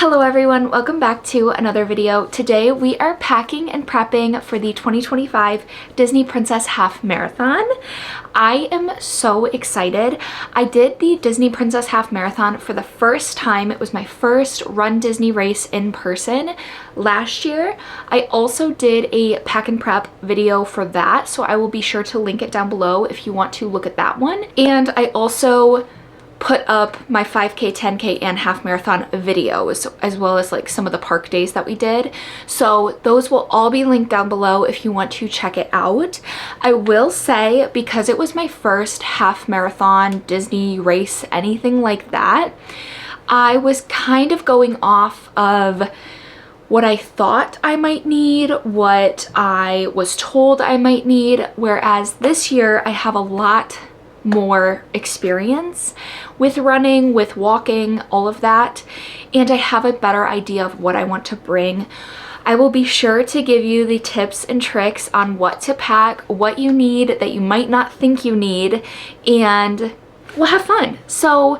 Hello everyone, welcome back to another video. Today we are packing and prepping for the 2025 Disney Princess Half Marathon. I am so excited. I did the Disney Princess Half Marathon for the first time. It was my first Run Disney race in person last year. I also did a pack and prep video for that, so I will be sure to link it down below if you want to look at that one. And I also put up my 5K, 10K, and half marathon videos, as well as like some of the park days that we did. So those will all be linked down below if you want to check it out. I will say, because it was my first half marathon, Disney race, anything like that, I was kind of going off of what I thought I might need, what I was told I might need, whereas this year I have a lot more experience with running, with walking, all of that, and I have a better idea of what I want to bring. I will be sure to give you the tips and tricks on what to pack, what you need that you might not think you need, and we'll have fun. So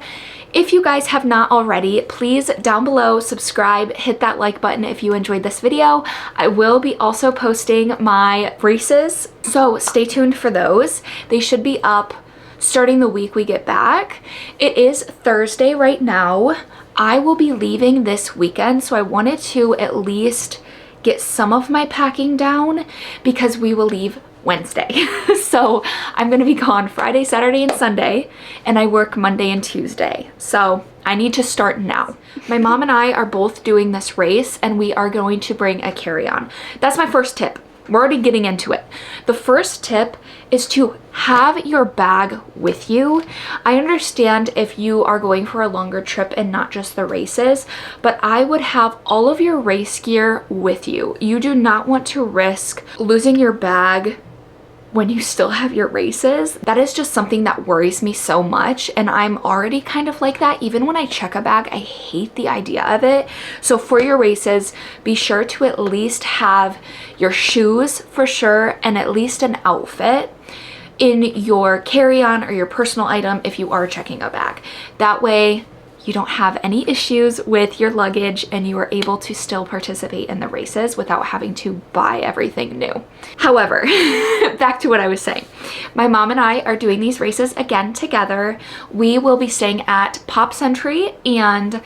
if you guys have not already, please down below subscribe, hit that like button if you enjoyed this video. I will be also posting my races, so stay tuned for those. They should be up starting the week we get back. It is Thursday right now. I will be leaving this weekend, so I wanted to at least get some of my packing down because we will leave Wednesday. So I'm gonna be gone Friday, Saturday, and Sunday, and I work Monday and Tuesday. So I need to start now. My mom and I are both doing this race, and we are going to bring a carry-on. That's my first tip. We're already getting into it. The first tip is to have your bag with you. I understand if you are going for a longer trip and not just the races, but I would have all of your race gear with you. You do not want to risk losing your bag when you still have your races. That is just something that worries me so much, and I'm already kind of like that. Even when I check a bag, I hate the idea of it. So for your races, be sure to at least have your shoes for sure, and at least an outfit in your carry-on or your personal item if you are checking a bag. That way you don't have any issues with your luggage and you are able to still participate in the races without having to buy everything new. However, back to what I was saying. My mom and I are doing these races again together. We will be staying at Pop Century, and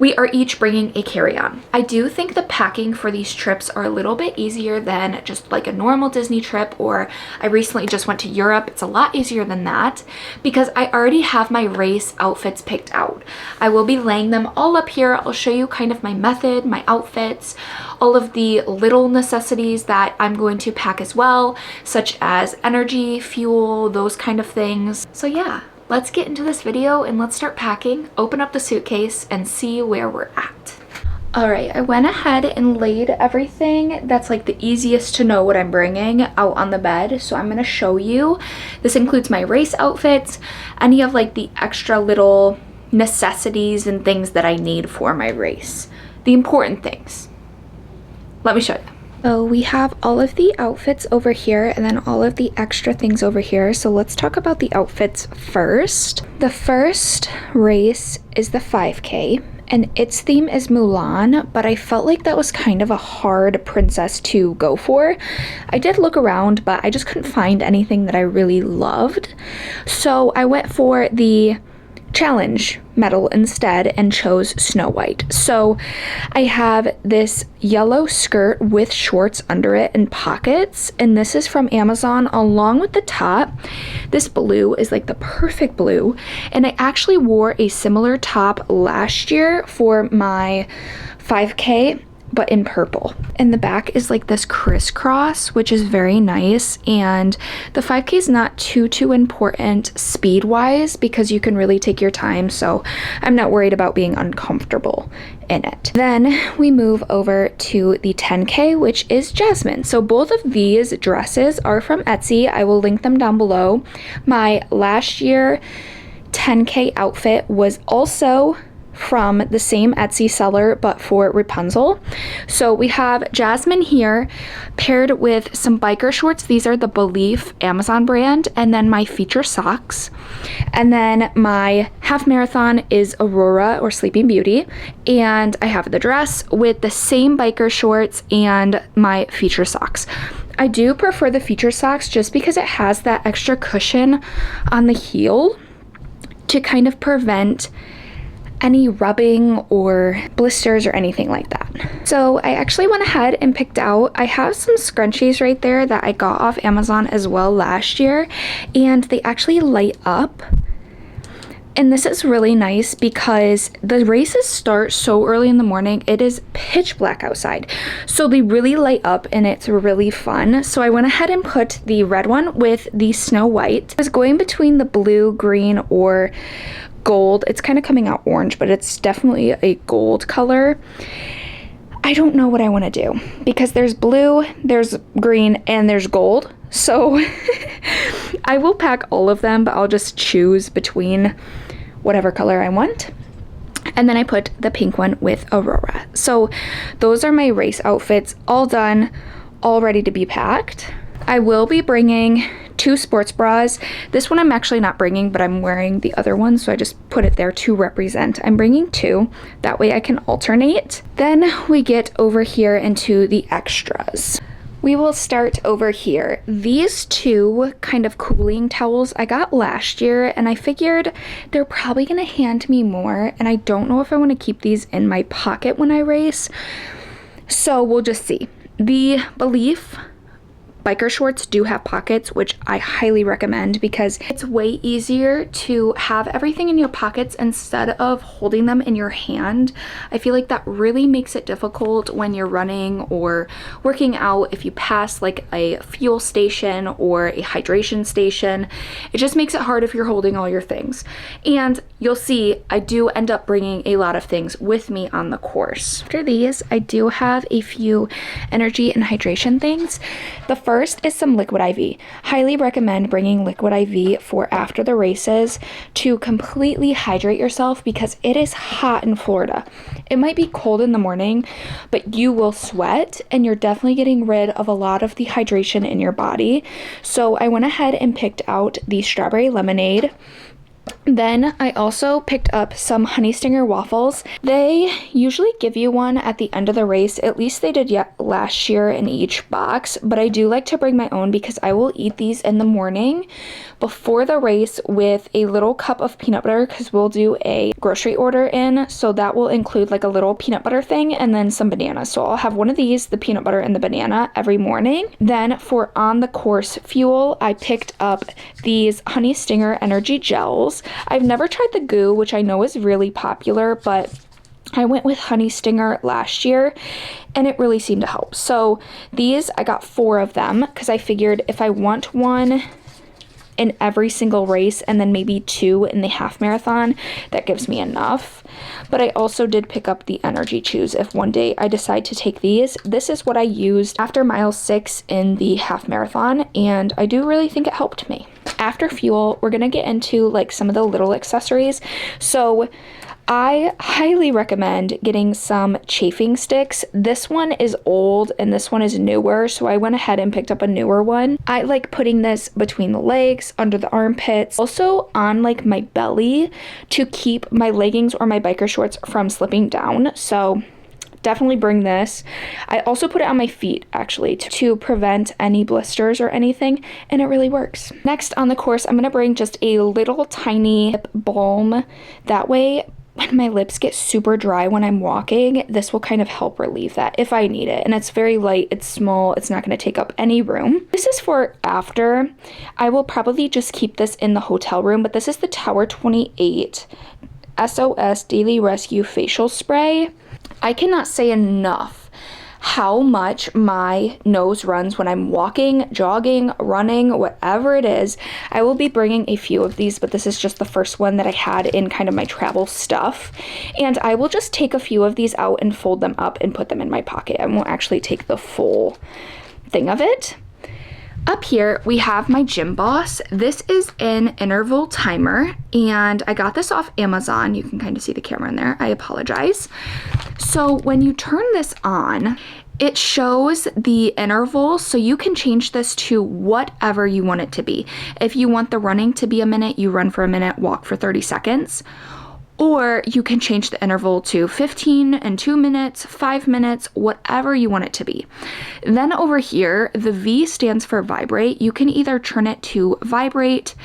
we are each bringing a carry-on. I do think the packing for these trips are a little bit easier than just like a normal Disney trip, or I recently just went to Europe. It's a lot easier than that because I already have my race outfits picked out. I will be laying them all up here. I'll show you kind of my method, my outfits, all of the little necessities that I'm going to pack as well, such as energy, fuel, those kind of things. So yeah. Let's get into this video and let's start packing, open up the suitcase, and see where we're at. All right, I went ahead and laid everything that's like the easiest to know what I'm bringing out on the bed. So I'm gonna show you. This includes my race outfits, any of like the extra little necessities and things that I need for my race. The important things. Let me show you. So we have all of the outfits over here and then all of the extra things over here. So let's talk about the outfits first. The first race is the 5K, and its theme is Mulan, but I felt like that was kind of a hard princess to go for. I did look around, but I just couldn't find anything that I really loved. So I went for the challenge medal instead and chose Snow White. So I have this yellow skirt with shorts under it and pockets, and this is from Amazon along with the top. This blue is like the perfect blue, and I actually wore a similar top last year for my 5K, but in purple. And the back is like this crisscross, which is very nice, and the 5K is not too important speed wise because you can really take your time, so I'm not worried about being uncomfortable in it. Then we move over to the 10K, which is Jasmine. So both of these dresses are from Etsy. I will link them down below. My last year 10K outfit was also from the same Etsy seller, but for Rapunzel. So we have Jasmine here paired with some biker shorts. These are the Belief Amazon brand, and then my feature socks. And then my half marathon is Aurora or Sleeping Beauty, and I have the dress with the same biker shorts and my feature socks. I do prefer the feature socks just because it has that extra cushion on the heel to kind of prevent any rubbing or blisters or anything like that. So I actually went ahead and picked out, I have some scrunchies right there that I got off Amazon as well last year, and they actually light up. And this is really nice because the races start so early in the morning. It is pitch black outside. So they really light up and it's really fun. So I went ahead and put the red one with the Snow White. I was going between the blue, green, or gold. It's kind of coming out orange, but it's definitely a gold color. I don't know what I want to do because there's blue, there's green, and there's gold. So I will pack all of them, but I'll just choose between whatever color I want. And then I put the pink one with Aurora. So those are my race outfits, all done, all ready to be packed. I will be bringing 2 sports bras. This one I'm actually not bringing, but I'm wearing the other one, so I just put it there to represent. I'm bringing 2. That way I can alternate. Then we get over here into the extras. We will start over here. These 2 kind of cooling towels I got last year, and I figured they're probably gonna hand me more, and I don't know if I want to keep these in my pocket when I race. So we'll just see. The Belief biker shorts do have pockets, which I highly recommend because it's way easier to have everything in your pockets instead of holding them in your hand. I feel like that really makes it difficult when you're running or working out. If you pass like a fuel station or a hydration station, it just makes it hard if you're holding all your things. And you'll see I do end up bringing a lot of things with me on the course. After these, I do have a few energy and hydration things. The first is some liquid IV. Highly recommend bringing liquid IV for after the races to completely hydrate yourself because it is hot in Florida. It might be cold in the morning, but you will sweat and you're definitely getting rid of a lot of the hydration in your body. So I went ahead and picked out the strawberry lemonade. Then I also picked up some honey stinger waffles. They usually give you one at the end of the race. At least they did last year in each box, but I do like to bring my own because I will eat these in the morning before the race with a little cup of peanut butter because we'll do a grocery order in. So that will include like a little peanut butter thing and then some bananas. So I'll have one of these, the peanut butter and the banana every morning. Then for on the course fuel, I picked up these honey stinger energy gels. I've never tried the goo, which I know is really popular, but I went with honey stinger last year and it really seemed to help. So these, I got 4 of them because I figured if I want one in every single race and then maybe 2 in the half marathon, that gives me enough. But I also did pick up the energy chews if one day I decide to take these. This is what I used after mile 6 in the half marathon, and I do really think it helped me. After fuel, we're gonna get into like some of the little accessories. So I highly recommend getting some chafing sticks. This one is old and this one is newer, so I went ahead and picked up a newer one. I like putting this between the legs, under the armpits, also on like my belly to keep my leggings or my biker shorts from slipping down. So definitely bring this. I also put it on my feet actually to prevent any blisters or anything, and it really works. Next on the course, I'm gonna bring just a little tiny lip balm. That way, when my lips get super dry when I'm walking, this will kind of help relieve that if I need it. And it's very light, it's small, it's not gonna take up any room. This is for after. I will probably just keep this in the hotel room, but this is the Tower 28 SOS Daily Rescue Facial Spray. I cannot say enough how much my nose runs when I'm walking, jogging, running, whatever it is. I will be bringing a few of these, but this is just the first one that I had in kind of my travel stuff. And I will just take a few of these out and fold them up and put them in my pocket. I won't actually take the full thing of it. Up here, we have my Gym Boss. This is an interval timer, and I got this off Amazon. You can kind of see the camera in there. I apologize. So when you turn this on, it shows the interval, so you can change this to whatever you want it to be. If you want the running to be a minute, you run for a minute, walk for 30 seconds. Or you can change the interval to 15 and 2 minutes, 5 minutes, whatever you want it to be. Then over here, the V stands for vibrate. You can either turn it to vibrate,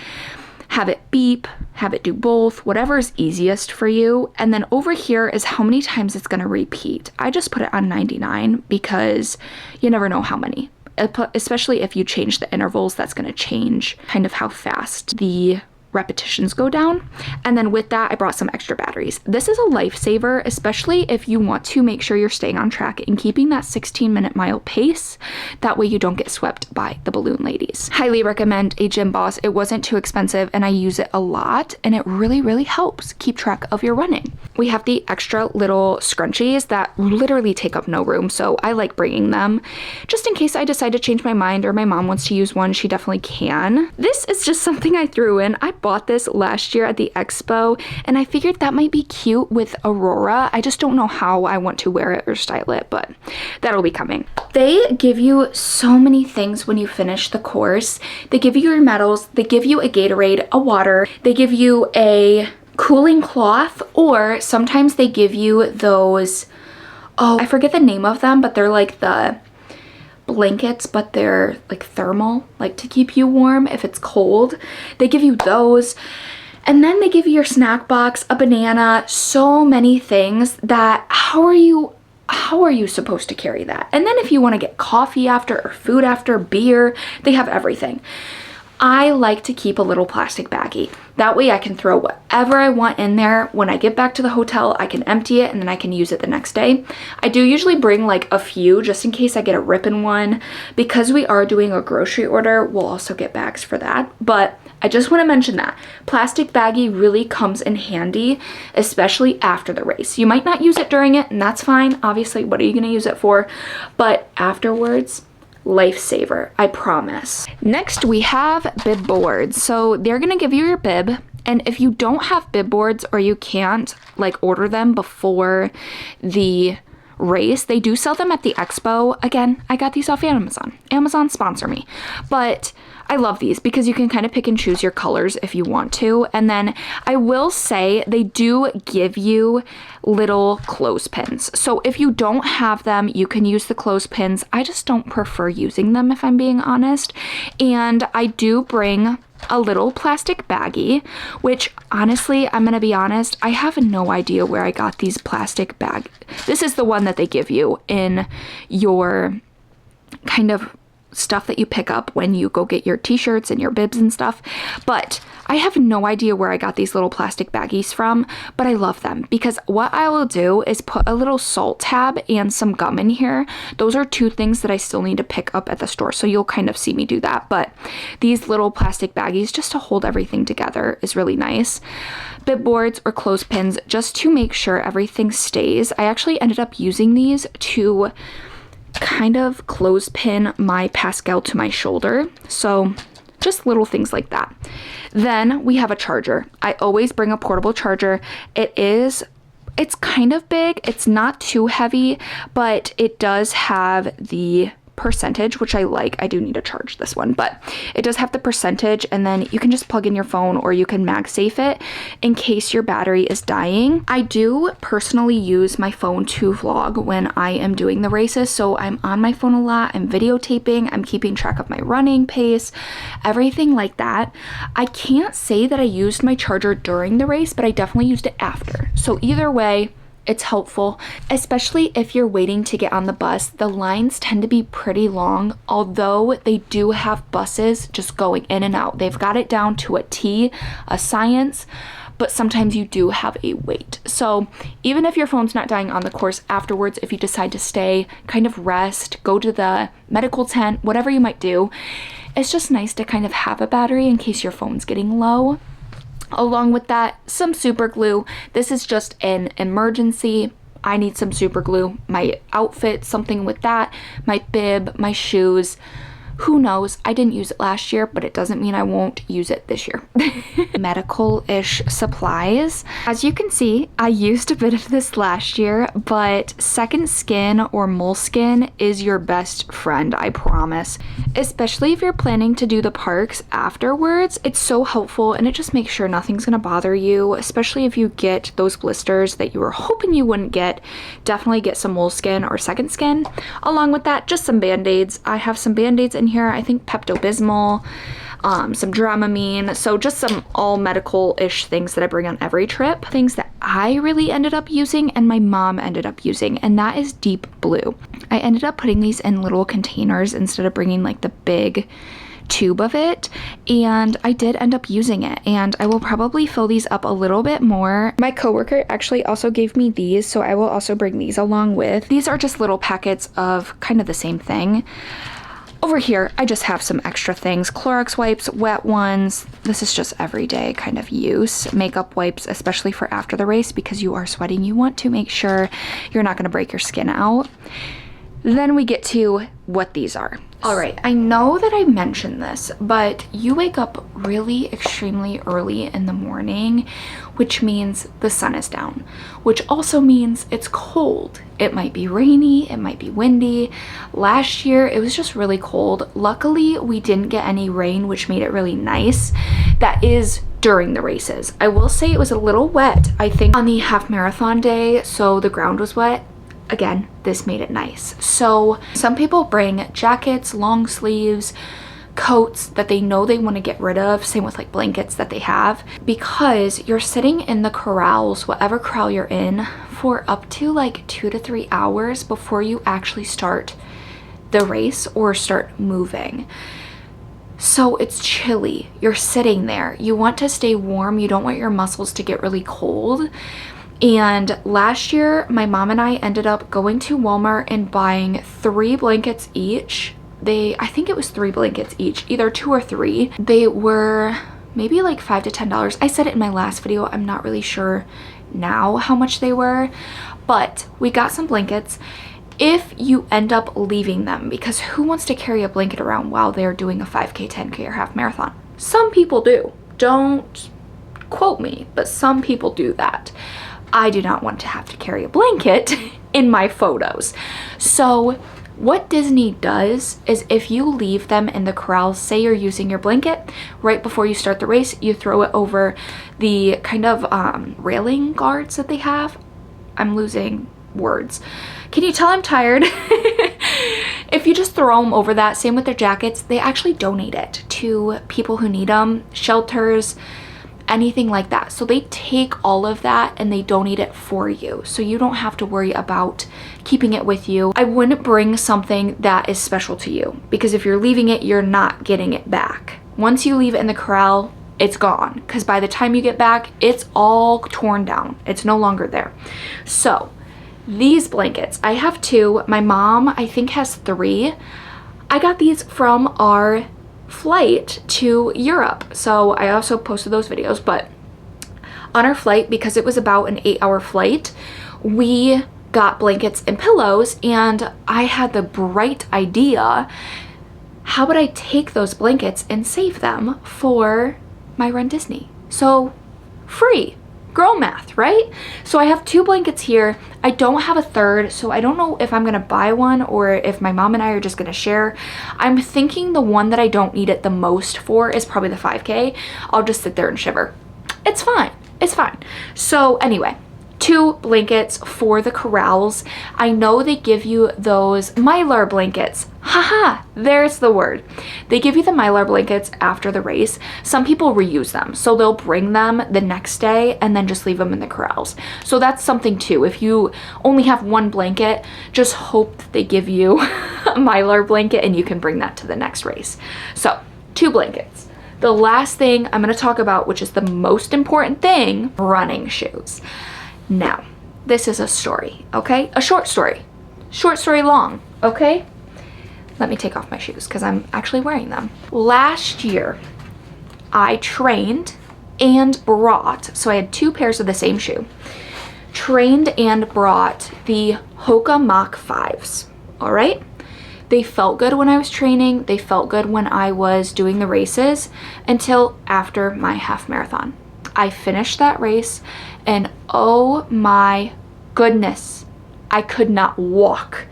have it beep, have it do both, whatever is easiest for you. And then over here is how many times it's gonna repeat. I just put it on 99 because you never know how many. Especially if you change the intervals, that's gonna change kind of how fast the repetitions go down. And then with that, I brought some extra batteries. This is a lifesaver, especially if you want to make sure you're staying on track and keeping that 16-minute mile pace. That way you don't get swept by the balloon ladies. Highly recommend a Gym Boss. It wasn't too expensive and I use it a lot, and it really, really helps keep track of your running. We have the extra little scrunchies that literally take up no room, so I like bringing them just in case I decide to change my mind or my mom wants to use one. She definitely can. This is just something I threw in. I bought this last year at the expo, and I figured that might be cute with Aurora. I just don't know how I want to wear it or style it, but that'll be coming. They give you so many things when you finish the course. They give you your medals, they give you a Gatorade, a water, they give you a cooling cloth, or sometimes they give you those, oh, I forget the name of them, but they're like the blankets, but they're like thermal, like to keep you warm if it's cold. They give you those, and then they give you your snack box, a banana, so many things that how are you supposed to carry that? And then if you want to get coffee after or food after, beer, they have everything. I like to keep a little plastic baggie. That way I can throw whatever I want in there. When I get back to the hotel, I can empty it and then I can use it the next day. I do usually bring like a few just in case I get a ripping one. Because we are doing a grocery order, we'll also get bags for that. But I just want to mention that plastic baggie really comes in handy, especially after the race. You might not use it during it, and that's fine. Obviously, what are you going to use it for? But afterwards, lifesaver, I promise. Next, we have bib boards. So they're gonna give you your bib, and if you don't have bib boards or you can't like order them before the race, they do sell them at the expo. Again, I got these off Amazon. Amazon sponsor me. But I love these because you can kind of pick and choose your colors if you want to. And then I will say they do give you little clothespins. So if you don't have them, you can use the clothespins. I just don't prefer using them if I'm being honest. And I do bring a little plastic baggie, which honestly, I'm gonna be honest, I have no idea where I got these plastic bag. This is the one that they give you in your kind of stuff that you pick up when you go get your t-shirts and your bibs and stuff. But I have no idea where I got these little plastic baggies from, but I love them because what I will do is put a little salt tab and some gum in here. Those are two things that I still need to pick up at the store, so you'll kind of see me do that. But these little plastic baggies just to hold everything together is really nice. Bib boards or clothespins just to make sure everything stays. I actually ended up using these to kind of clothespin my Pascal to my shoulder. So just little things like that. Then we have a charger. I always bring a portable charger. It's kind of big. It's not too heavy, but it does have the percentage, which I like. I do need to charge this one, but it does have the percentage, and then you can just plug in your phone or you can MagSafe it in case your battery is dying. I do personally use my phone to vlog when I am doing the races, so I'm on my phone a lot. I'm videotaping, I'm keeping track of my running pace, everything like that. I can't say that I used my charger during the race, but I definitely used it after. So either way, it's helpful, especially if you're waiting to get on the bus. The lines tend to be pretty long, although they do have buses just going in and out. They've got it down to a T, a science, but sometimes you do have a wait. So even if your phone's not dying on the course afterwards, if you decide to stay, kind of rest, go to the medical tent, whatever you might do, it's just nice to kind of have a battery in case your phone's getting low. Along with that, some super glue. This is just an emergency. I need some super glue. My outfit, something with that. My bib, my shoes, Who knows? I didn't use it last year, but it doesn't mean I won't use it this year. Medical-ish supplies. As you can see, I used a bit of this last year, but second skin or moleskin is your best friend, I promise. Especially if you're planning to do the parks afterwards, it's so helpful and it just makes sure nothing's gonna bother you, especially if you get those blisters that you were hoping you wouldn't get. Definitely get some moleskin or second skin. Along with that, just some band-aids. I have some band-aids in here. I think Pepto-Bismol, some Dramamine, so just some all medical-ish things that I bring on every trip. Things that I really ended up using and my mom ended up using, and that is Deep Blue. I ended up putting these in little containers instead of bringing like the big tube of it, and I did end up using it, and I will probably fill these up a little bit more. My coworker actually also gave me these, so I will also bring these along with. These are just little packets of kind of the same thing. Over here, I just have some extra things. Clorox wipes, wet ones. This is just everyday kind of use. Makeup wipes, especially for after the race, because you are sweating. You want to make sure you're not going to break your skin out. Then we get to what these are. All right, I know that I mentioned this, but you wake up really extremely early in the morning, which means the sun is down, which also means it's cold. It might be rainy, it might be windy. Last year, it was just really cold. Luckily, we didn't get any rain, which made it really nice. That is during the races. I will say it was a little wet, I think, on the half marathon day, so the ground was wet. Again, this made it nice. So some people bring jackets, long sleeves, coats that they know they want to get rid of, same with like blankets that they have, because you're sitting in the corrals, whatever corral you're in, for up to like 2 to 3 hours before you actually start the race or start moving. So it's chilly. You're sitting there. You want to stay warm. You don't want your muscles to get really cold. And last year, my mom and I ended up going to Walmart and buying 3 blankets each. I think it was 3 blankets each, either 2 or 3. They were maybe like $5 to $10. I said it in my last video. I'm not really sure now how much they were, but we got some blankets. If you end up leaving them, because who wants to carry a blanket around while they're doing a 5K, 10K, or half marathon? Some people do. Don't quote me, but some people do that. I do not want to have to carry a blanket in my photos. So what Disney does is if you leave them in the corral, say you're using your blanket, right before you start the race, you throw it over the kind of railing guards that they have. I'm losing words. Can you tell I'm tired? If you just throw them over that, same with their jackets, they actually donate it to people who need them, shelters, anything like that. So they take all of that and they donate it for you, so you don't have to worry about keeping it with you. I wouldn't bring something that is special to you, because if you're leaving it, you're not getting it back. Once you leave it in the corral, it's gone, because by the time you get back, it's all torn down. It's no longer there. So these blankets, I have 2. My mom, I think, has 3. I got these from our flight to Europe, so I also posted those videos. But on our flight, because it was about an 8-hour flight, we got blankets and pillows, and I had the bright idea, how would I take those blankets and save them for my runDisney? So free. Girl math, right? So I have 2 blankets here. I don't have a third, so I don't know if I'm gonna buy one or if my mom and I are just gonna share. I'm thinking the one that I don't need it the most for is probably the 5K. I'll just sit there and shiver. It's fine. It's fine. So anyway, 2 blankets for the corrals. I know they give you those Mylar blankets. Haha, there's the word. They give you the Mylar blankets after the race. Some people reuse them, so they'll bring them the next day and then just leave them in the corrals. So that's something too. If you only have 1 blanket, just hope that they give you a Mylar blanket and you can bring that to the next race. So 2 blankets. The last thing I'm going to talk about, which is the most important thing, running shoes. Now, this is a story, okay? A short story long, okay? Let me take off my shoes because I'm actually wearing them. Last year, I trained and brought, so I had 2 pairs of the same shoe, trained and brought the Hoka Mach 5s, all right? They felt good when I was training. They felt good when I was doing the races until after my half marathon. I finished that race and oh my goodness, I could not walk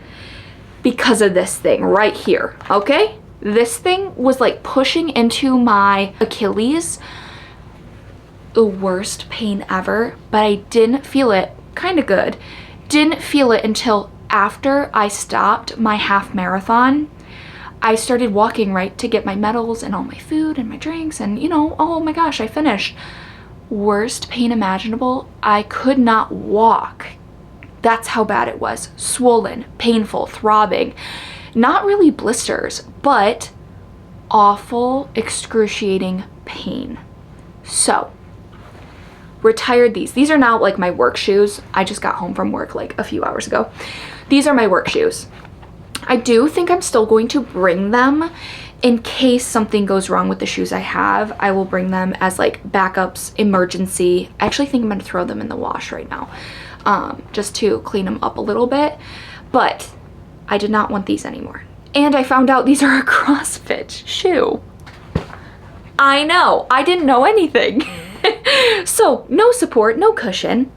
because of this thing right here, okay? This thing was like pushing into my Achilles. The worst pain ever, but I didn't feel it, kind of good. Didn't feel it until after I stopped my half marathon. I started walking right to get my medals and all my food and my drinks and you know, oh my gosh, I finished. Worst pain imaginable. I could not walk. That's how bad it was. Swollen, painful, throbbing. Not really blisters, but awful, excruciating pain. So, retired these. These are now like my work shoes. I just got home from work like a few hours ago. These are my work shoes. I do think I'm still going to bring them in case something goes wrong with the shoes I have. I will bring them as like backups, emergency. I actually think I'm gonna throw them in the wash right now, just to clean them up a little bit. But I did not want these anymore. And I found out these are a CrossFit shoe. I know, I didn't know anything. So no support, no cushion.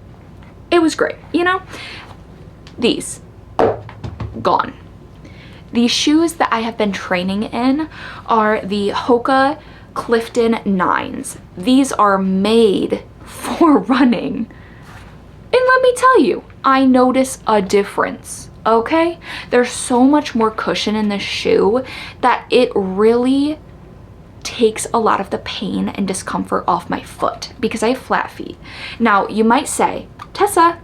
It was great, you know? These, gone. These shoes that I have been training in are the Hoka Clifton 9s. These are made for running. And let me tell you, I notice a difference, okay? There's so much more cushion in this shoe that it really takes a lot of the pain and discomfort off my foot because I have flat feet. Now, you might say, Tessa,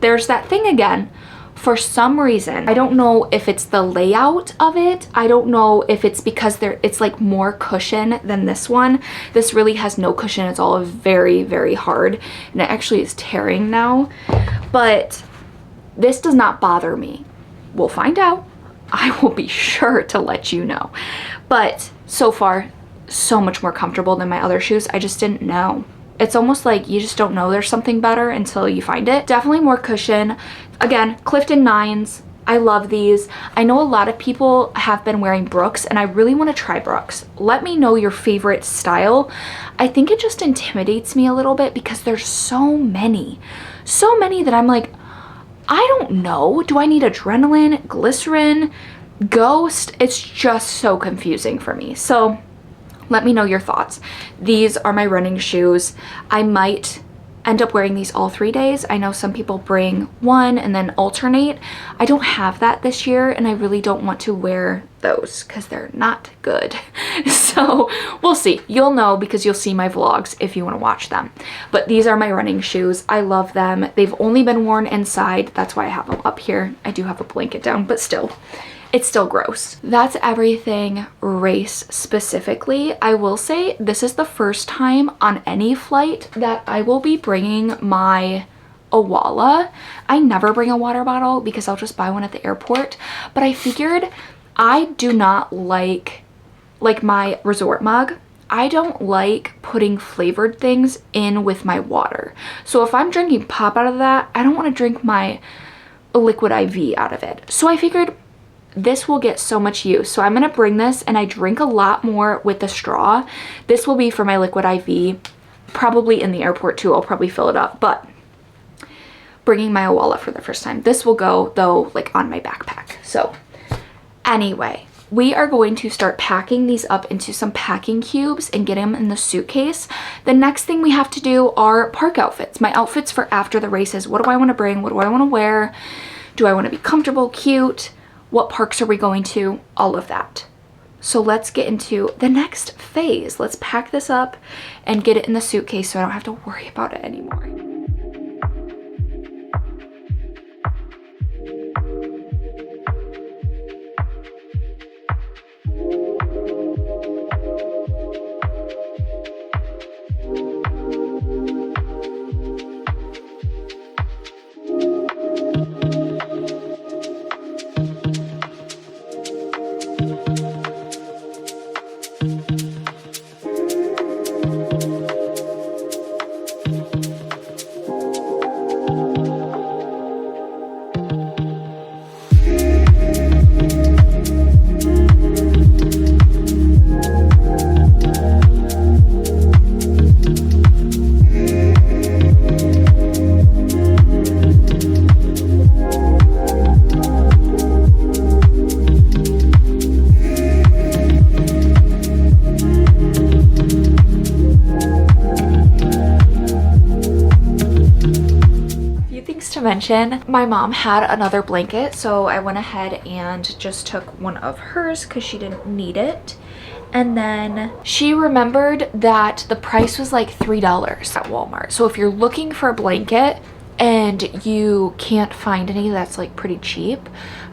there's that thing again. For some reason, I don't know if it's the layout of it. I don't know if it's because it's like more cushion than this one. This really has no cushion. It's all very, very hard. And it actually is tearing now. But this does not bother me. We'll find out. I will be sure to let you know. But so far, so much more comfortable than my other shoes. I just didn't know. It's almost like you just don't know there's something better until you find it. Definitely more cushion. Again, Clifton 9s. I love these. I know a lot of people have been wearing Brooks and I really want to try Brooks. Let me know your favorite style. I think it just intimidates me a little bit because there's so many that I'm like, I don't know. Do I need adrenaline, glycerin, ghost? It's just so confusing for me. So let me know your thoughts. These are my running shoes. I might end up wearing these all 3 days. I know some people bring one and then alternate. I don't have that this year and I really don't want to wear those because they're not good. So we'll see. You'll know because you'll see my vlogs if you want to watch them. But these are my running shoes. I love them. They've only been worn inside. That's why I have them up here. I do have a blanket down, but still. It's still gross. That's everything race specifically. I will say this is the first time on any flight that I will be bringing my Awala. I never bring a water bottle because I'll just buy one at the airport, but I figured I do not like my resort mug. I don't like putting flavored things in with my water. So if I'm drinking pop out of that, I don't want to drink my liquid IV out of it. So I figured this will get so much use. So I'm gonna bring this and I drink a lot more with the straw. This will be for my liquid IV, probably in the airport too. I'll probably fill it up, but bringing my Awala for the first time. This will go though like on my backpack. So anyway, we are going to start packing these up into some packing cubes and get them in the suitcase. The next thing we have to do are park outfits. My outfits for after the races. What do I want to bring? What do I want to wear? Do I want to be comfortable, cute? What parks are we going to? All of that. So let's get into the next phase. Let's pack this up and get it in the suitcase so I don't have to worry about it anymore. attention. My mom had another blanket, so I went ahead and just took one of hers because she didn't need it. And then she remembered that the price was like $3 at Walmart. So if you're looking for a blanket and you can't find any that's like pretty cheap,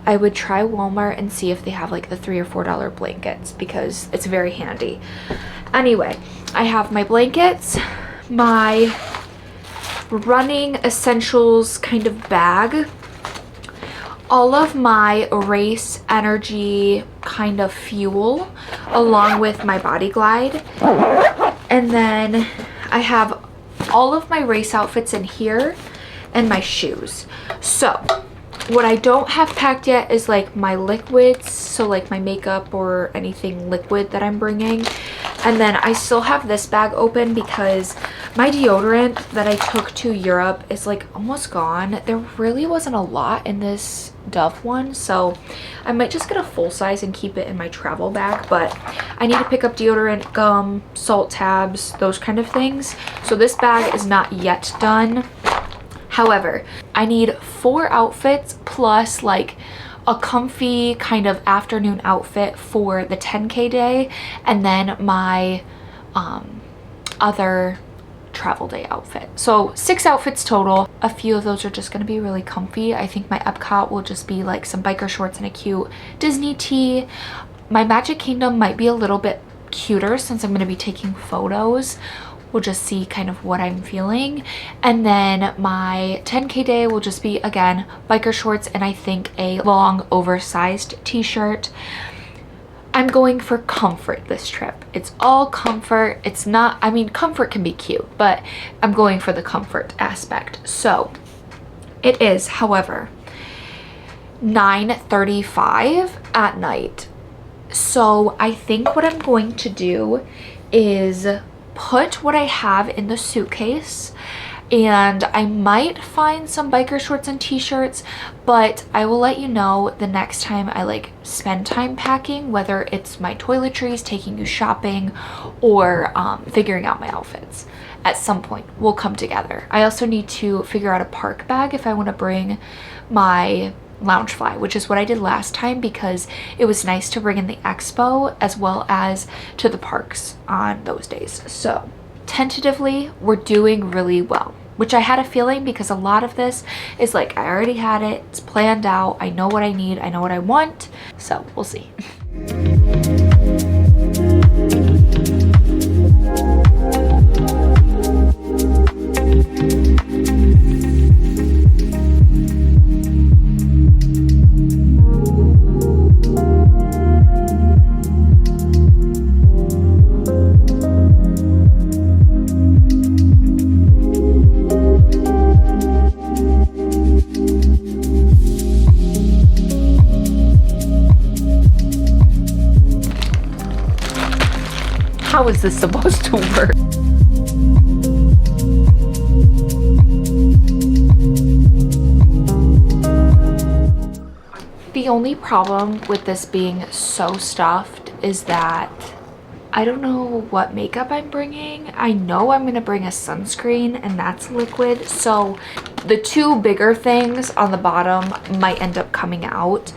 I would try Walmart and see if they have like the $3 or $4 blankets, because it's very handy. Anyway, I have my blankets, my running essentials kind of bag, all of my race energy kind of fuel, along with my body glide. And then I have all of my race outfits in here and my shoes. So what I don't have packed yet is like my liquids, so like my makeup or anything liquid that I'm bringing. And then I still have this bag open because my deodorant that I took to Europe is like almost gone. There really wasn't a lot in this Dove one, so I might just get a full size and keep it in my travel bag. But I need to pick up deodorant, gum, salt tabs, those kind of things. So this bag is not yet done. However, I need 4 outfits plus like a comfy kind of afternoon outfit for the 10K day, and then my other travel day outfit. So 6 outfits total. A few of those are just going to be really comfy. I think my Epcot will just be like some biker shorts and a cute Disney tee. My Magic Kingdom might be a little bit cuter since I'm going to be taking photos. We'll just see kind of what I'm feeling. And then my 10K day will just be, again, biker shorts and I think a long oversized t-shirt. I'm going for comfort this trip. It's all comfort. It's not, I mean, comfort can be cute, but I'm going for the comfort aspect. So it is, however, 9:35 at night. So I think what I'm going to do is put what I have in the suitcase, and I might find some biker shorts and t-shirts, but I will let you know the next time I like spend time packing, whether it's my toiletries, taking you shopping, or figuring out my outfits. At some point we'll come together. I also need to figure out a park bag if I want to bring my Loungefly, which is what I did last time, because it was nice to bring in the expo as well as to the parks on those days. So tentatively we're doing really well, which I had a feeling, because a lot of this is like I already had it, it's planned out, I know what I need, I know what I want, so we'll see. How is this supposed to work? The only problem with this being so stuffed is that I don't know what makeup I'm bringing. I know I'm gonna bring a sunscreen, and that's liquid, so the 2 bigger things on the bottom might end up coming out.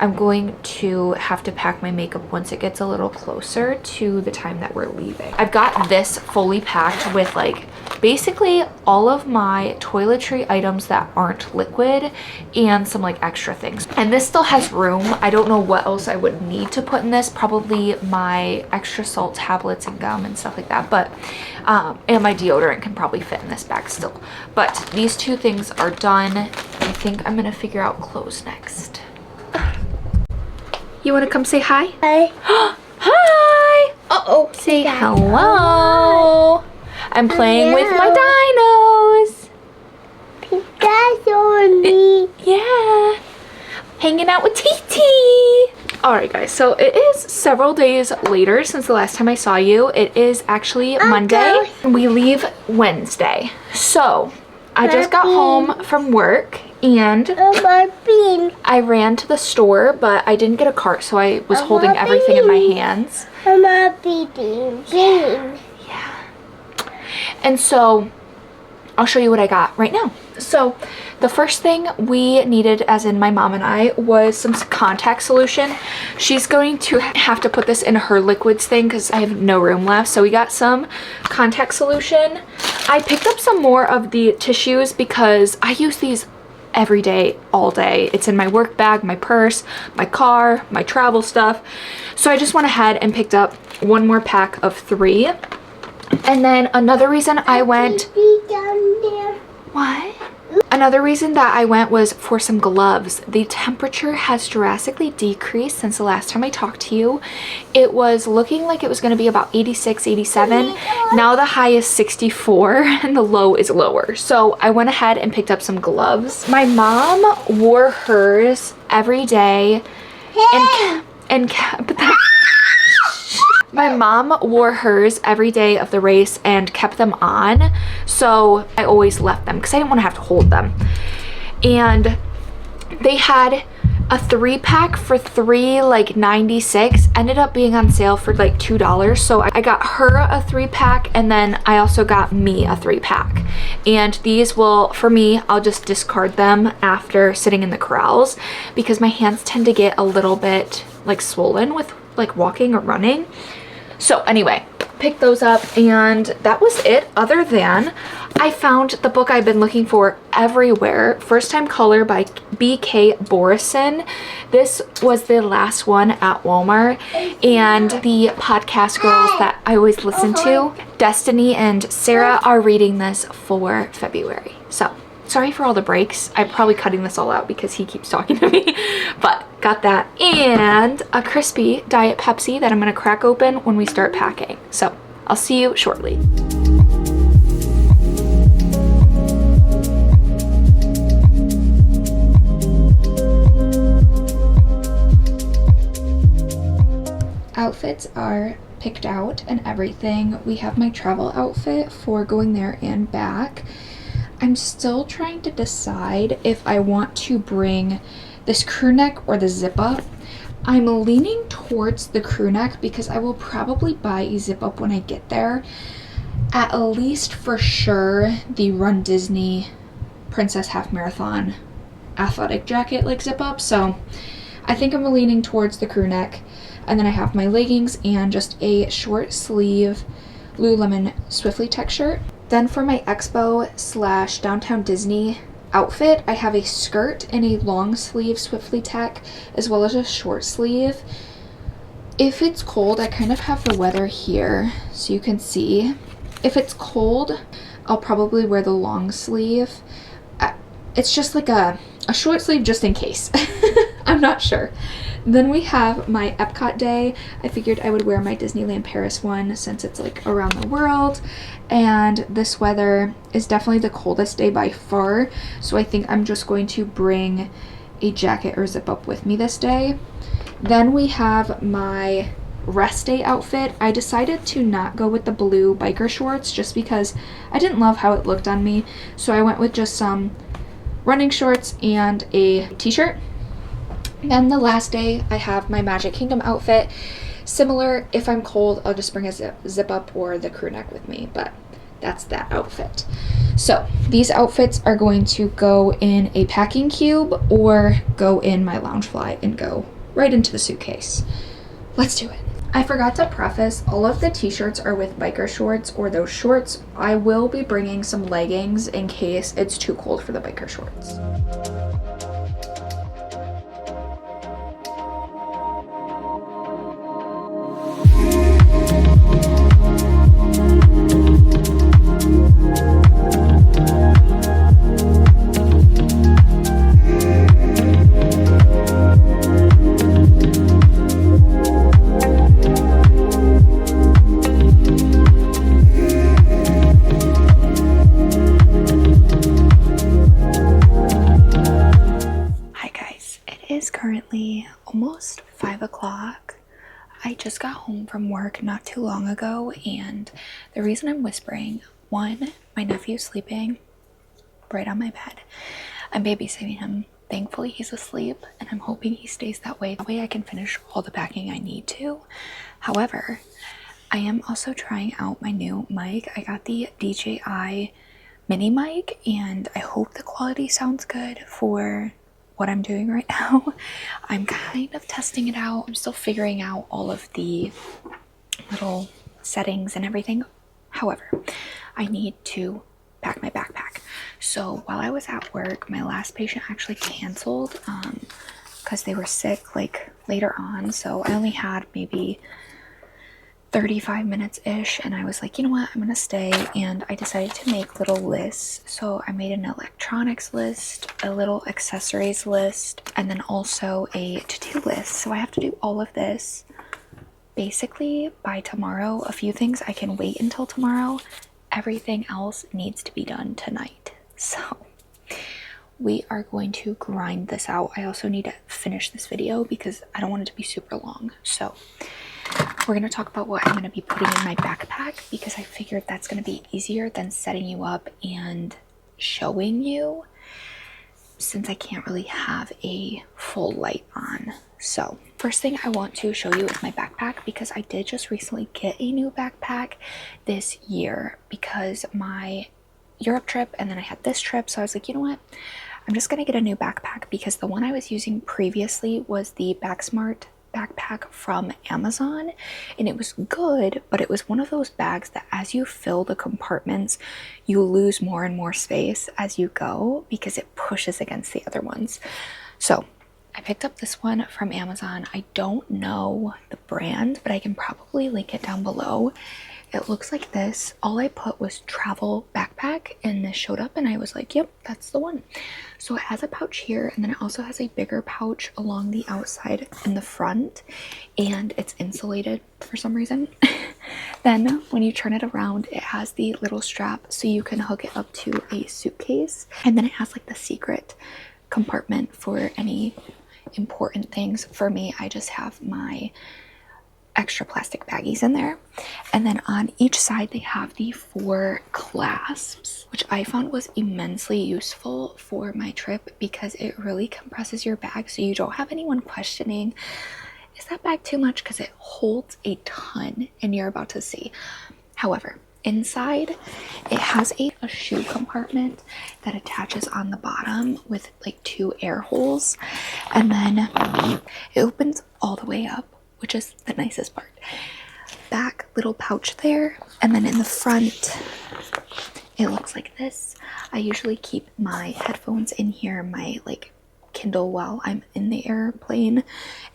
I'm going to have to pack my makeup once it gets a little closer to the time that we're leaving. I've got this fully packed with like basically all of my toiletry items that aren't liquid and some like extra things. And this still has room. I don't know what else I would need to put in this. Probably my extra salt tablets and gum and stuff like that. But and my deodorant can probably fit in this bag still. But these 2 things are done. I think I'm gonna figure out clothes next. You want to come say hi? Hi. Hi! Uh-oh. Say hello. I'm playing with my dinos. That's on me. Yeah. Hanging out with TT. Alright guys, so it is several days later since the last time I saw you. It is actually Monday. We leave Wednesday. So I just got home from work and I ran to the store, but I didn't get a cart, so I was holding everything in my hands. Yeah. And so I'll show you what I got right now. So the first thing we needed, as in my mom and I, was some contact solution. She's going to have to put this in her liquids thing because I have no room left. So we got some contact solution. I picked up some more of the tissues because I use these every day, all day. It's in my work bag, my purse, my car, my travel stuff. So I just went ahead and picked up one more pack of 3. And then another reason I went... What? Another reason that I went was for some gloves. The temperature has drastically decreased since the last time I talked to you. It was looking like it was going to be about 86, 87. Now the high is 64 and the low is lower. So I went ahead and picked up some gloves. My mom wore hers every day and kept them. My mom wore hers every day of the race and kept them on, so I always left them because I didn't want to have to hold them. And they had a 3-pack for $3.96, ended up being on sale for like $2. So I got her a 3-pack, and then I also got me a 3-pack. And these will, for me, I'll just discard them after sitting in the corrals because my hands tend to get a little bit like swollen with like walking or running. So anyway, picked those up, and that was it. Other than I found the book I've been looking for everywhere, First Time Color by B.K. Borison. This was the last one at Walmart, and the podcast girls that I always listen to, Destiny and Sarah, are reading this for February. So sorry for all the breaks. I'm probably cutting this all out because he keeps talking to me, but got that, and a crispy Diet Pepsi that I'm gonna crack open when we start packing. So I'll see you shortly. Outfits are picked out and everything. We have my travel outfit for going there and back. I'm still trying to decide if I want to bring this crew neck or the zip up. I'm leaning towards the crew neck because I will probably buy a zip up when I get there. At least for sure the Run Disney Princess Half Marathon athletic jacket like zip up. So I think I'm leaning towards the crew neck. And then I have my leggings and just a short sleeve Lululemon Swiftly Tech shirt. Then for my Expo / Downtown Disney outfit, I have a skirt and a long sleeve Swiftly Tech, as well as a short sleeve. If it's cold, I kind of have the weather here so you can see. If it's cold, I'll probably wear the long sleeve. It's just like a short sleeve just in case. I'm not sure. Then we have my Epcot day. I figured I would wear my Disneyland Paris one since it's like around the world, and this weather is definitely the coldest day by far, so I think I'm just going to bring a jacket or zip up with me this day. Then we have my rest day outfit. I decided to not go with the blue biker shorts just because I didn't love how it looked on me, so I went with just some running shorts and a t-shirt. Then the last day, I have my Magic Kingdom outfit. Similar, if I'm cold, I'll just bring a zip up or the crew neck with me, but that's that outfit. So these outfits are going to go in a packing cube or go in my Loungefly and go right into the suitcase. Let's do it. I forgot to preface, all of the t-shirts are with biker shorts or those shorts. I will be bringing some leggings in case it's too cold for the biker shorts. Currently almost 5 o'clock. I just got home from work not too long ago, and the reason I'm whispering, one, my nephew's sleeping right on my bed. I'm babysitting him. Thankfully he's asleep, and I'm hoping he stays that way. That way I can finish all the packing I need to. However, I am also trying out my new mic. I got the DJI mini mic, and I hope the quality sounds good for what I'm doing right now. I'm kind of testing it out. I'm still figuring out all of the little settings and everything. However, I need to pack my backpack. So while I was at work, my last patient actually canceled because they were sick like later on. So I only had maybe 35 minutes ish, and I was like, you know what, I'm gonna stay. And I decided to make little lists. So I made an electronics list, a little accessories list, and then also a to-do list. So I have to do all of this basically by tomorrow. A few things I can wait until tomorrow. Everything else needs to be done tonight. So we are going to grind this out. I also need to finish this video because I don't want it to be super long. So we're going to talk about what I'm going to be putting in my backpack, because I figured that's going to be easier than setting you up and showing you, since I can't really have a full light on. So first thing I want to show you is my backpack, because I did just recently get a new backpack this year because my Europe trip, and then I had this trip. So I was like, you know what, I'm just going to get a new backpack, because the one I was using previously was the Backsmart backpack from Amazon, and it was good, but it was one of those bags that as you fill the compartments, you lose more and more space as you go because it pushes against the other ones. So I picked up this one from Amazon. I don't know the brand, but I can probably link it down below. It looks like this. All I put was travel backpack, and this showed up, and I was like, yep, that's the one. So it has a pouch here, and then it also has a bigger pouch along the outside in the front, and it's insulated for some reason. Then when you turn it around, it has the little strap so you can hook it up to a suitcase, and then it has like the secret compartment for any important things. For me, I just have my extra plastic baggies in there, and then on each side they have the 4 clasps, which I found was immensely useful for my trip because it really compresses your bag so you don't have anyone questioning, is that bag too much, because it holds a ton, and you're about to see. However, inside it has a shoe compartment that attaches on the bottom with like 2 air holes, and then it opens all the way up, which is the nicest part. Back little pouch there, and then in the front it looks like this. I usually keep my headphones in here, my like Kindle while I'm in the airplane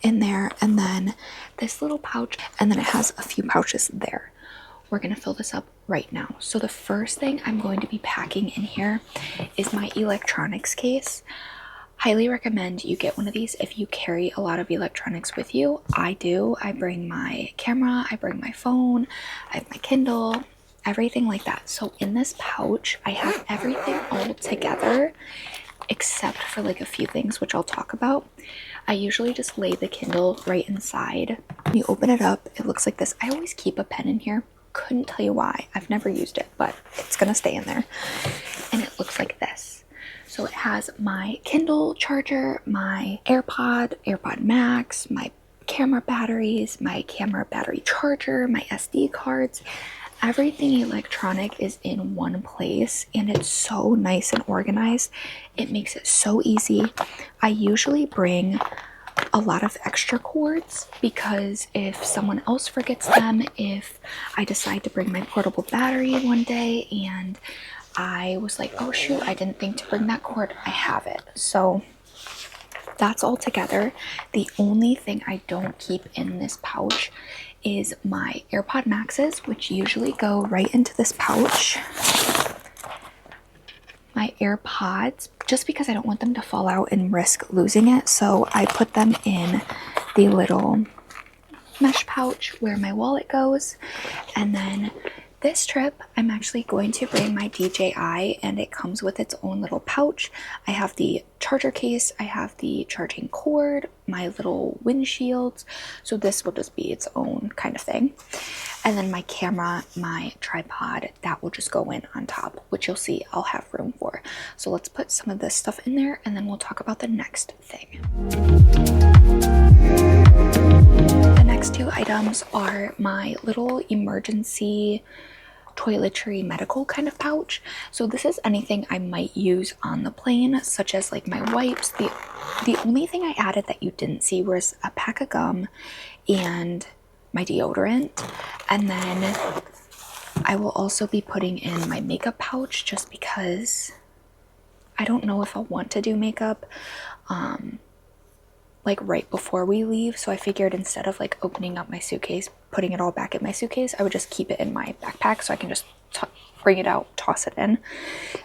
in there, and then this little pouch, and then it has a few pouches there. We're gonna fill this up right now. So the first thing I'm going to be packing in here is my electronics case. Highly recommend you get one of these if you carry a lot of electronics with you. I do. I bring my camera, I bring my phone, I have my Kindle, everything like that. So in this pouch, I have everything all together except for like a few things, which I'll talk about. I usually just lay the Kindle right inside. When you open it up, it looks like this. I always keep a pen in here. Couldn't tell you why. I've never used it, but it's gonna stay in there. And it looks like this. So it has my Kindle charger, my AirPod Max, my camera batteries, my camera battery charger, my SD cards. Everything electronic is in one place, and it's so nice and organized. It makes it so easy. I usually bring a lot of extra cords because if someone else forgets them, if I decide to bring my portable battery one day and I was like, oh shoot, I didn't think to bring that cord, I have it. So that's all together. The only thing I don't keep in this pouch is my AirPod Maxes, which usually go right into this pouch. My AirPods, just because I don't want them to fall out and risk losing it, so I put them in the little mesh pouch where my wallet goes. And then this trip, I'm actually going to bring my DJI, and it comes with its own little pouch. I have the charger case, I have the charging cord, my little windshields, so this will just be its own kind of thing. And then my camera, my tripod, that will just go in on top, which you'll see I'll have room for. So let's put some of this stuff in there, and then we'll talk about the next thing. The next 2 items are my little emergency toiletry medical kind of pouch. So this is anything I might use on the plane, such as like my wipes. The only thing I added that you didn't see was a pack of gum and my deodorant. And then I will also be putting in my makeup pouch just because I don't know if I'll want to do makeup like right before we leave. So I figured instead of like opening up my suitcase, putting it all back in my suitcase, I would just keep it in my backpack so I can just bring it out, toss it in.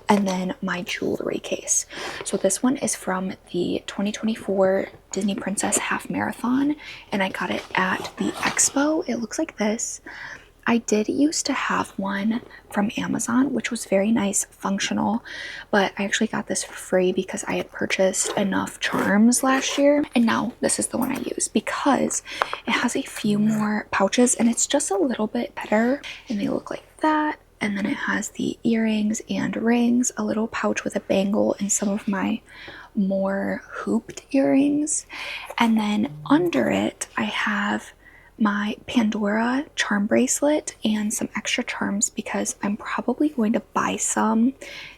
And then my jewelry case. So this one is from the 2024 Disney Princess Half Marathon, and I got it at the expo. It looks like this. I did used to have one from Amazon, which was very nice, functional, but I actually got this for free because I had purchased enough charms last year, and now this is the one I use because it has a few more pouches and it's just a little bit better, and they look like that. And then it has the earrings and rings, a little pouch with a bangle, and some of my more hooped earrings. And then under it, I have my Pandora charm bracelet and some extra charms because I'm probably going to buy some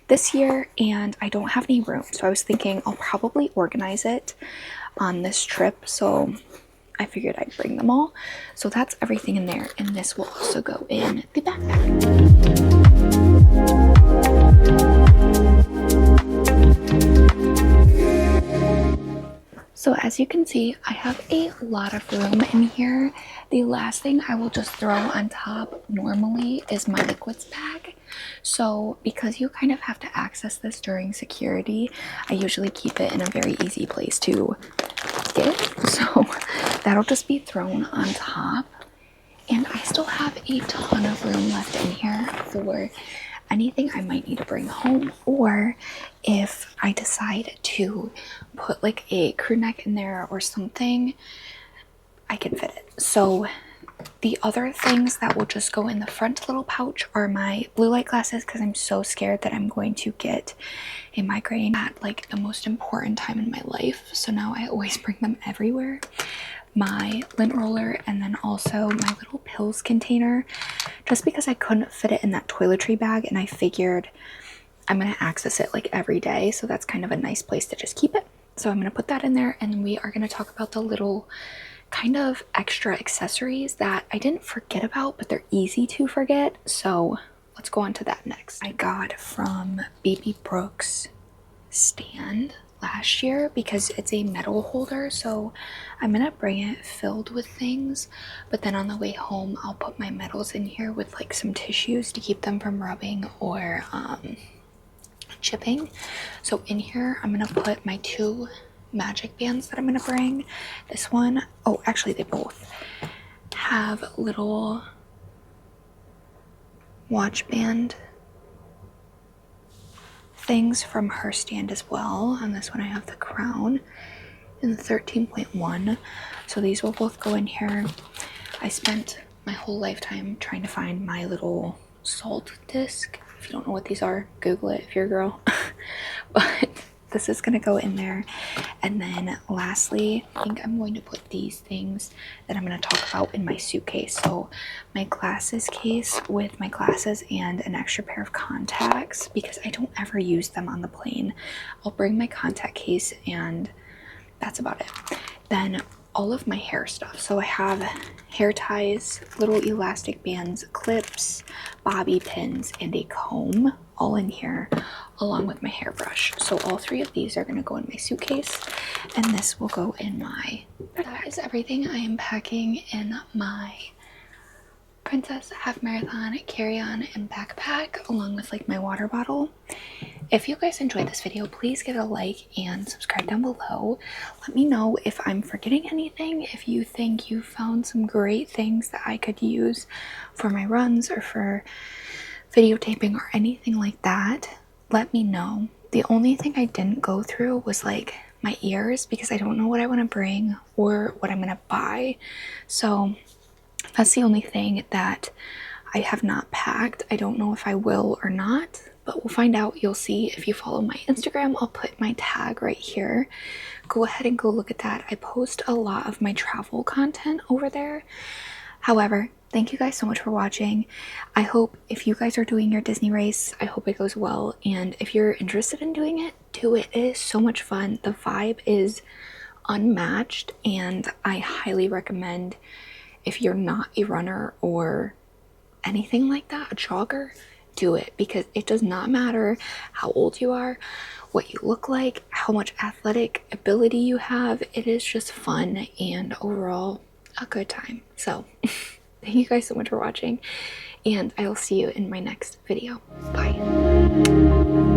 this year and I don't have any room. So I was thinking I'll probably organize it on this trip. So I figured I'd bring them all. So that's everything in there. And this will also go in the backpack. So as you can see, I have a lot of room in here. The last thing I will just throw on top normally is my liquids bag. So because you kind of have to access this during security, I usually keep it in a very easy place to get. So that'll just be thrown on top. And I still have a ton of room left in here for anything I might need to bring home, or if I decide to put like a crew neck in there or something, I can fit it. So the other things that will just go in the front little pouch are my blue light glasses, because I'm so scared that I'm going to get a migraine at like the most important time in my life. So now I always bring them everywhere. My lint roller, and then also my little pills container, just because I couldn't fit it in that toiletry bag, and I figured I'm gonna access it like every day, so that's kind of a nice place to just keep it. So I'm gonna put that in there, and then we are gonna talk about the little kind of extra accessories that I didn't forget about, but they're easy to forget. So let's go on to that next. I got from Baby Brooks stand last year because it's a metal holder, so I'm gonna bring it filled with things, but then on the way home I'll put my medals in here with like some tissues to keep them from rubbing or chipping. So in here I'm gonna put my 2 magic bands that I'm gonna bring. This one, oh actually they both have little watch band things from her stand as well. On this one I have the crown in the 13.1, so these will both go in here. I spent my whole lifetime trying to find my little salt disc. If you don't know what these are, Google it if you're a girl. But this is gonna go in there. And then lastly, I think I'm going to put these things that I'm gonna talk about in my suitcase. So my glasses case with my glasses and an extra pair of contacts, because I don't ever use them on the plane. I'll bring my contact case and that's about it. Then all of my hair stuff. So I have hair ties, little elastic bands, clips, bobby pins, and a comb all in here, along with my hairbrush. So all 3 of these are going to go in my suitcase, and this will go in my backpack. That is everything I am packing in my Princess Half Marathon carry-on and backpack, along with like my water bottle. If you guys enjoyed this video, please give it a like and subscribe down below. Let me know if I'm forgetting anything, if you think you found some great things that I could use for my runs or for videotaping or anything like that. Let me know. The only thing I didn't go through was like my ears, because I don't know what I want to bring or what I'm going to buy. So that's the only thing that I have not packed. I don't know if I will or not, but we'll find out. You'll see if you follow my Instagram. I'll put my tag right here. Go ahead and go look at that. I post a lot of my travel content over there. However, thank you guys so much for watching. I hope if you guys are doing your Disney race, I hope it goes well. And if you're interested in doing it, do it. It is so much fun. The vibe is unmatched, and I highly recommend, if you're not a runner or anything like that, a jogger, do it, because it does not matter how old you are, what you look like, how much athletic ability you have. It is just fun and overall a good time. So thank you guys so much for watching, and I will see you in my next video. Bye.